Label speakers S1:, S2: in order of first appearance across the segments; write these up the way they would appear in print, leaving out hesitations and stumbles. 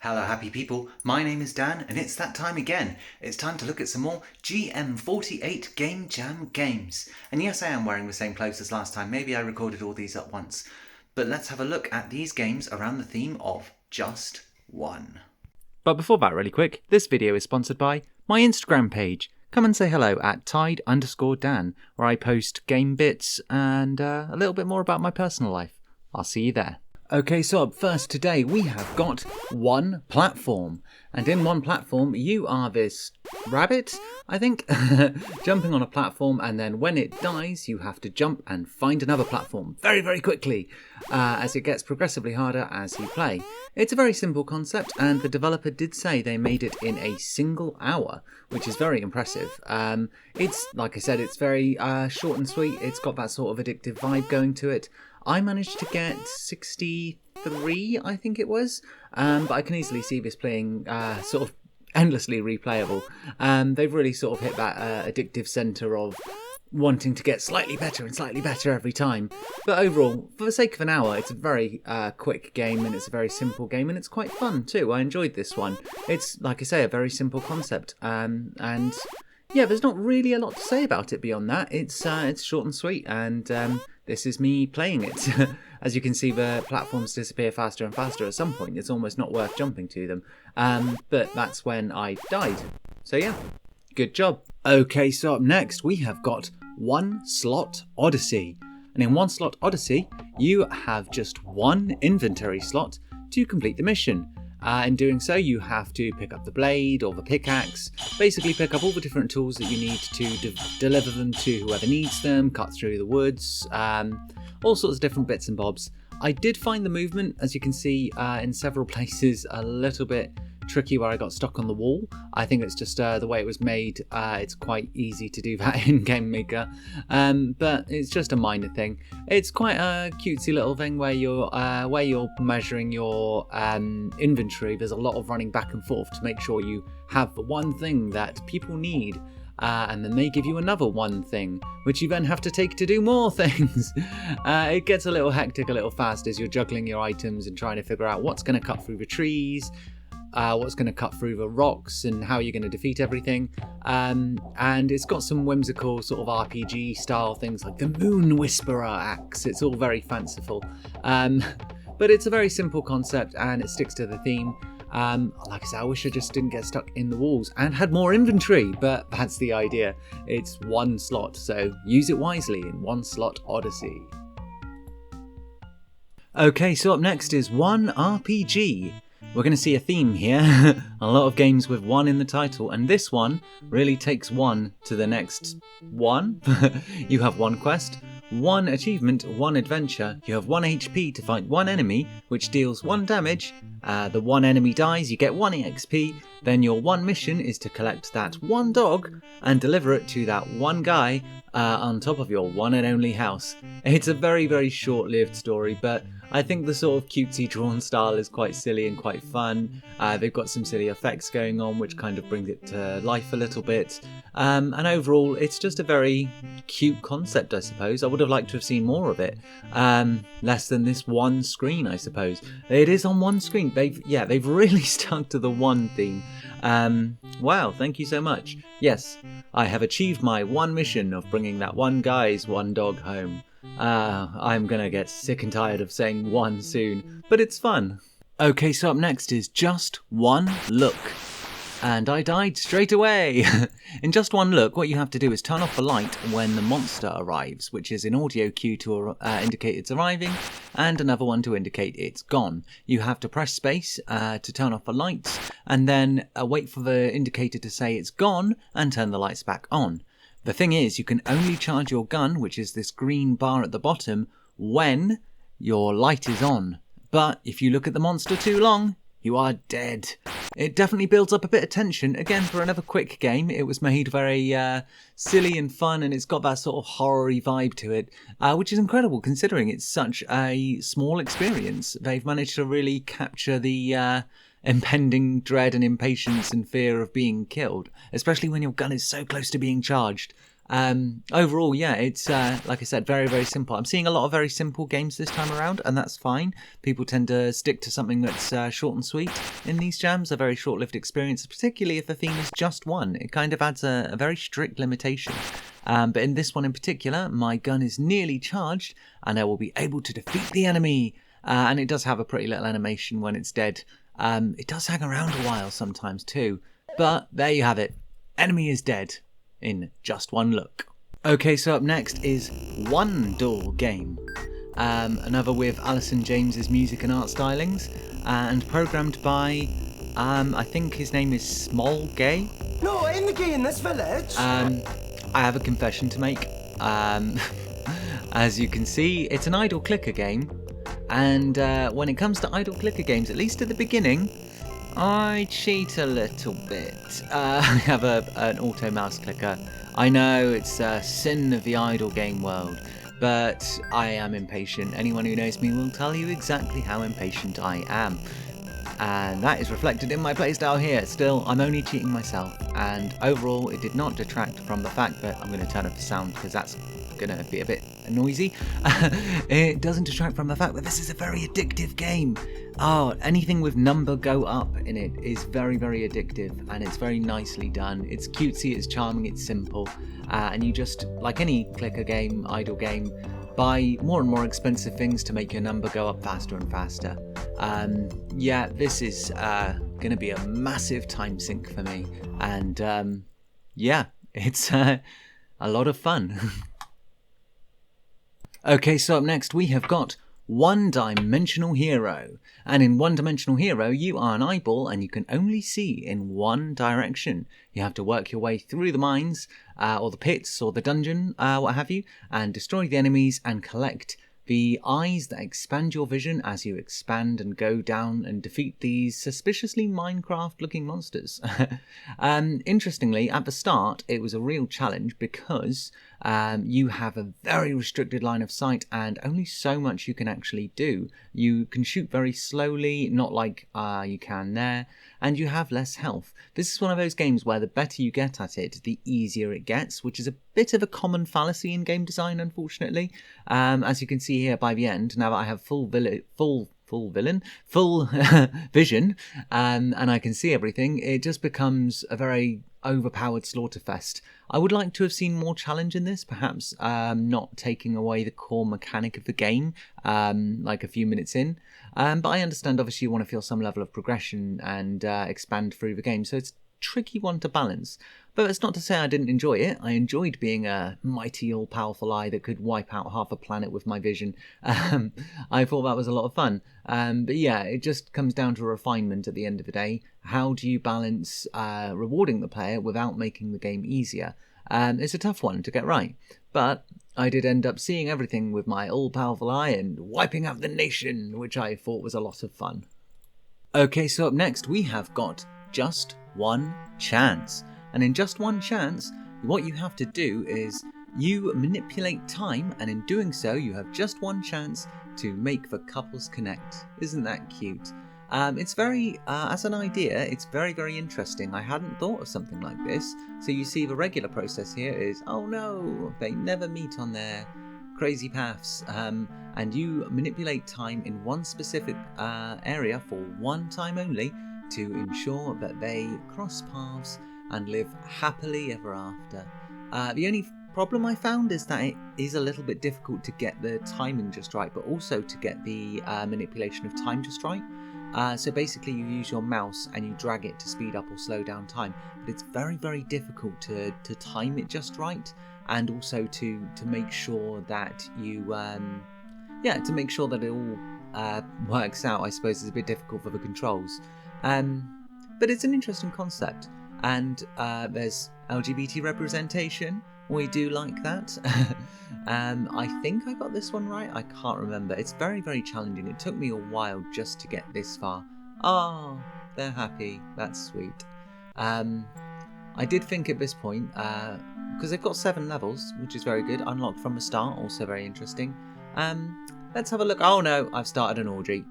S1: Hello happy people, my name is Dan and it's that time again. It's time to look at some more GM48 Game Jam games. And yes, I am wearing the same clothes as last time, maybe I recorded all these at once. But let's have a look at these games around the theme of Just One.
S2: But before that, really quick, this video is sponsored by my Instagram page. Come and say hello at Tide_Dan, where I post game bits and a little bit more about my personal life. I'll see you there. Okay, so up first today we have got one platform. And in one platform you are this rabbit, I think, jumping on a platform, and then when it dies you have to jump and find another platform very, very quickly as it gets progressively harder as you play. It's a very simple concept, and the developer did say they made it in a single hour, which is very impressive. It's, like I said, it's very short and sweet. It's got that sort of addictive vibe going to it. I managed to get 63, I think it was, but I can easily see this playing sort of endlessly replayable. They've really sort of hit that addictive centre of wanting to get slightly better and slightly better every time. But overall, for the sake of an hour, it's a very quick game, and it's a very simple game, and it's quite fun too. I enjoyed this one. It's, like I say, a very simple concept, and yeah, there's not really a lot to say about it beyond that. It's short and sweet, and this is me playing it. As you can see, the platforms disappear faster and faster. At some point, it's almost not worth jumping to them. But that's when I died. So yeah, good job. Okay, so up next, we have got One Slot Odyssey. And in One Slot Odyssey, you have just one inventory slot to complete the mission. In doing so, you have to pick up the blade or the pickaxe, basically pick up all the different tools that you need to deliver them to whoever needs them, cut through the woods, all sorts of different bits and bobs. I did find the movement, as you can see, in several places a little bit tricky where I got stuck on the wall. I think it's just the way it was made. It's quite easy to do that in Game Maker, but it's just a minor thing. It's quite a cutesy little thing where you're measuring your inventory. There's a lot of running back and forth to make sure you have the one thing that people need. And then they give you another one thing, which you then have to take to do more things. It gets a little hectic, a little fast as you're juggling your items and trying to figure out what's going to cut through the trees, what's going to cut through the rocks, and how you're going to defeat everything. And it's got some whimsical sort of RPG style things like the Moon Whisperer axe. It's all very fanciful. But it's a very simple concept and it sticks to the theme. Like I said, I wish I just didn't get stuck in the walls and had more inventory, but that's the idea. It's one slot, so use it wisely in One Slot Odyssey. Okay, so up next is One RPG. We're going to see a theme here, a lot of games with one in the title, and this one really takes one to the next one. You have one quest, one achievement, one adventure. You have 1 HP to fight one enemy, which deals 1 damage. The one enemy dies, you get 1 EXP. Then your one mission is to collect that one dog and deliver it to that one guy on top of your one and only house. It's a very, very short-lived story, but I think the sort of cutesy drawn style is quite silly and quite fun. They've got some silly effects going on, which kind of brings it to life a little bit. And overall, it's just a very cute concept, I suppose. I would have liked to have seen more of it. Less than this one screen, I suppose. It is on one screen. They've really stuck to the one theme. Wow, thank you so much. Yes, I have achieved my one mission of bringing that one guy's one dog home. I'm gonna get sick and tired of saying one soon, but it's fun. Okay, so up next is Just One Look. And I died straight away. In Just One Look, what you have to do is turn off the light when the monster arrives, which is an audio cue to indicate it's arriving, and another one to indicate it's gone. You have to press space to turn off the lights, and then wait for the indicator to say it's gone, and turn the lights back on. The thing is, you can only charge your gun, which is this green bar at the bottom, when your light is on. But if you look at the monster too long, you are dead. It definitely builds up a bit of tension. Again, for another quick game, it was made very silly and fun, and it's got that sort of horror-y vibe to it, which is incredible considering it's such a small experience. They've managed to really capture the impending dread and impatience and fear of being killed, especially when your gun is so close to being charged. Overall, yeah, it's like I said, very, very simple. I'm seeing a lot of very simple games this time around, and that's fine. People tend to stick to something that's short and sweet in these jams, a very short-lived experience, particularly if the theme is just one. It kind of adds a very strict limitation. But in this one in particular, my gun is nearly charged, and I will be able to defeat the enemy. And it does have a pretty little animation when it's dead. It does hang around a while sometimes too. But there you have it. Enemy is dead in just one look. Okay, so up next is One Duel Game. Another with Alison James's music and art stylings, and programmed by, I think his name is Small Gay.
S3: No, I'm the gay in this village.
S2: I have a confession to make. As you can see, it's an idle clicker game, and when it comes to idle clicker games, at least at the beginning, I cheat a little bit. I have an auto mouse clicker. I know it's a sin of the idle game world, but I am impatient. Anyone who knows me will tell you exactly how impatient I am. And that is reflected in my playstyle here. Still, I'm only cheating myself, and overall it did not detract from the fact that I'm going to turn up the sound because that's going to be a bit noisy. It doesn't detract from the fact that this is a very addictive game. Oh, anything with number go up in it is very, very addictive, and it's very nicely done. It's cutesy, it's charming, it's simple, and you just, like any clicker game, idle game, buy more and more expensive things to make your number go up faster and faster. Yeah, this is going to be a massive time sink for me, and yeah, it's a lot of fun. Okay, so up next we have got One Dimensional Hero. And in One Dimensional Hero, you are an eyeball and you can only see in one direction. You have to work your way through the mines, or the pits, or the dungeon, what have you, and destroy the enemies and collect the eyes that expand your vision as you expand and go down and defeat these suspiciously Minecraft-looking monsters. Interestingly, at the start, it was a real challenge because you have a very restricted line of sight and only so much you can actually do. You can shoot very slowly, not like you can there, and you have less health. This is one of those games where the better you get at it, the easier it gets, which is a bit of a common fallacy in game design, unfortunately. As you can see here by the end, now that I have full vision, and I can see everything, it just becomes a very overpowered slaughterfest. I would like to have seen more challenge in this, perhaps not taking away the core mechanic of the game, like a few minutes in. But I understand, obviously, you want to feel some level of progression and expand through the game, so it's a tricky one to balance. But that's not to say I didn't enjoy it. I enjoyed being a mighty all-powerful eye that could wipe out half a planet with my vision. I thought that was a lot of fun. But yeah, it just comes down to refinement at the end of the day. How do you balance rewarding the player without making the game easier? It's a tough one to get right. But I did end up seeing everything with my all-powerful eye and wiping out the nation, which I thought was a lot of fun. Okay, so up next we have got Just One Chance. And in Just One Chance, what you have to do is you manipulate time, and in doing so, you have just one chance to make the couples connect. Isn't that cute? It's very, as an idea, it's very, very interesting. I hadn't thought of something like this. So you see the regular process here is, oh no, they never meet on their crazy paths. And you manipulate time in one specific area for one time only to ensure that they cross paths and live happily ever after. The only problem I found is that it is a little bit difficult to get the timing just right, but also to get the manipulation of time just right. So basically you use your mouse and you drag it to speed up or slow down time, but it's very, very difficult to time it just right, and also to make sure that you, to make sure that it all works out, I suppose, is a bit difficult for the controls. But it's an interesting concept. And there's LGBT representation. We do like that. I think I got this one right. I can't remember. It's very, very challenging. It took me a while just to get this far. Oh, they're happy. That's sweet. I did think at this point, because they've got 7 levels, which is very good. Unlocked from the start, also very interesting. Let's have a look. Oh no, I've started an orgy.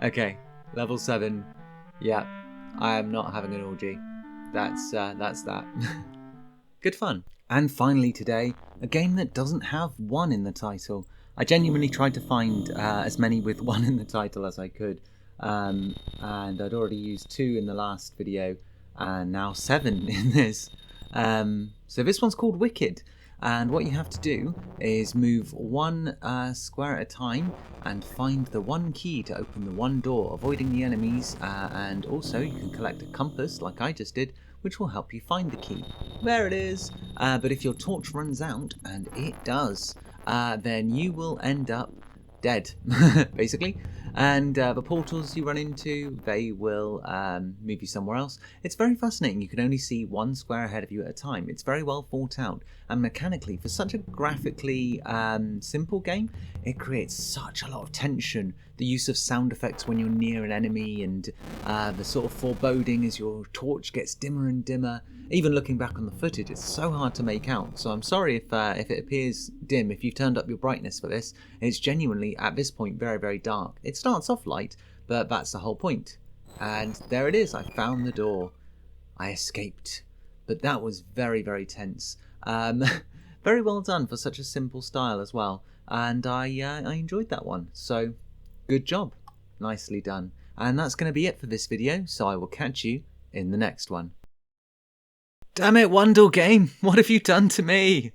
S2: Okay, level 7. Yeah. I am not having an orgy. That's that. good fun. And finally today, a game that doesn't have 1 in the title. I genuinely tried to find as many with 1 in the title as I could, and I'd already used 2 in the last video, and now 7 in this. So this one's called Wicked, and what you have to do is move 1 square at a time and find the 1 key to open the 1 door, avoiding the enemies, and also you can collect a compass like I just did, which will help you find the key. There it is. But if your torch runs out, and it does, then you will end up dead, basically. And the portals you run into, they will move you somewhere else. It's very fascinating. You can only see 1 square ahead of you at a time. It's very well thought out, and mechanically, for such a graphically simple game, it creates such a lot of tension. The use of sound effects when you're near an enemy, and the sort of foreboding as your torch gets dimmer and dimmer. Even looking back on the footage, it's so hard to make out. So I'm sorry if it appears dim, if you've turned up your brightness for this. It's genuinely, at this point, very, very dark. It starts off light, but that's the whole point. And there it is, I found the door. I escaped. But that was very, very tense. Very well done for such a simple style as well. And I enjoyed that one. So, good job. Nicely done. And that's going to be it for this video, so I will catch you in the next one. Damn it, Wandle game, what have you done to me?